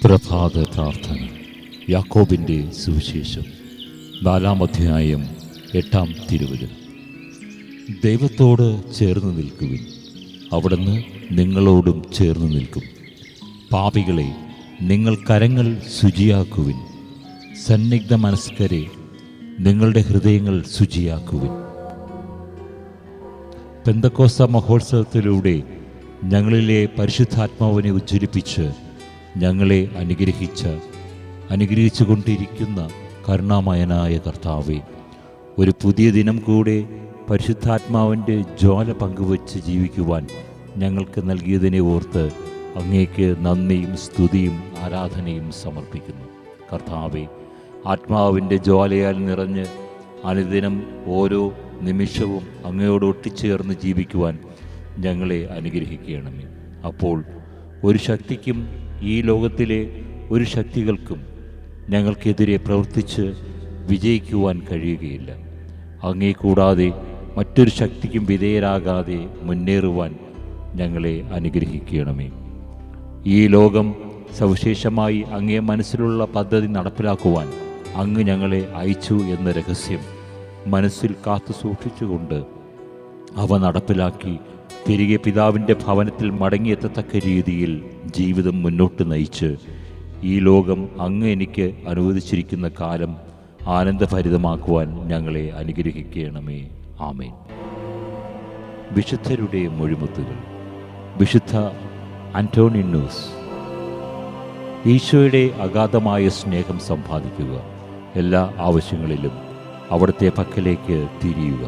പ്രഭാത പ്രാർത്ഥന. യാക്കോബിൻ്റെ സുവിശേഷം 4-ാം അധ്യായം 8-ാം തിരുവചനം. ദൈവത്തോട് ചേർന്ന് നിൽക്കുവിൻ, അവിടുന്ന് നിങ്ങളോടും ചേർന്ന് നിൽക്കും. പാപികളെ, നിങ്ങൾ കരങ്ങൾ ശുചിയാക്കുവിൻ. സന്നിഗ്ധ മനസ്കരെ, നിങ്ങളുടെ ഹൃദയങ്ങൾ ശുചിയാക്കുവിൻ. പെന്തക്കോസ്ത മഹോത്സവത്തിലൂടെ ഞങ്ങളിലെ പരിശുദ്ധാത്മാവിനെ ഉജ്ജ്വലിപ്പിച്ച് ഞങ്ങളെ അനുഗ്രഹിച്ചു കൊണ്ടിരിക്കുന്ന കരുണാമയനായ കർത്താവേ, ഒരു പുതിയ ദിനം കൂടെ പരിശുദ്ധാത്മാവിൻ്റെ ജ്വാല പങ്കുവച്ച് ജീവിക്കുവാൻ ഞങ്ങൾക്ക് നൽകിയതിനെ ഓർത്ത് അങ്ങേക്ക് നന്ദിയും സ്തുതിയും ആരാധനയും സമർപ്പിക്കുന്നു. കർത്താവേ, ആത്മാവിൻ്റെ ജ്വാലയാൽ നിറഞ്ഞ് അനുദിനം ഓരോ നിമിഷവും അങ്ങയോട് ഒട്ടിച്ചേർന്ന് ജീവിക്കുവാൻ ഞങ്ങളെ അനുഗ്രഹിക്കണമേ. അപ്പോൾ ഒരു ശക്തിക്കും ഈ ലോകത്തിലെ ഒരു ശക്തികൾക്കും ഞങ്ങൾക്കെതിരെ പ്രവർത്തിച്ച് വിജയിക്കുവാൻ കഴിയുകയില്ല. അങ്ങേ കൂടാതെ മറ്റൊരു ശക്തിക്കും വിധേയരാകാതെ മുന്നേറുവാൻ ഞങ്ങളെ അനുഗ്രഹിക്കണമേ. ഈ ലോകം സവിശേഷമായി അങ്ങേ മനസ്സിലുള്ള പദ്ധതി നടപ്പിലാക്കുവാൻ അങ്ങ് ഞങ്ങളെ അയച്ചു എന്ന രഹസ്യം മനസ്സിൽ കാത്തു സൂക്ഷിച്ചുകൊണ്ട് അവ നടപ്പിലാക്കി തിരികെ പിതാവിൻ്റെ ഭവനത്തിൽ മടങ്ങിയെത്തത്തക്ക രീതിയിൽ ജീവിതം മുന്നോട്ട് നയിച്ച് ഈ ലോകം അങ്ങ് എനിക്ക് അനുവദിച്ചിരിക്കുന്ന കാലം ആനന്ദഭരിതമാക്കുവാൻ ഞങ്ങളെ അനുഗ്രഹിക്കണമേ. ആമേൻ. വിശുദ്ധരുടെ മൊഴിമുത്തുകൾ. വിശുദ്ധ അന്റോണിനോസ്. ഈശോയുടെ അഗാധമായ സ്നേഹം സമ്പാദിക്കുക. എല്ലാ ആവശ്യങ്ങളിലും അവിടുത്തെ പക്കലേക്ക് തിരിയുക.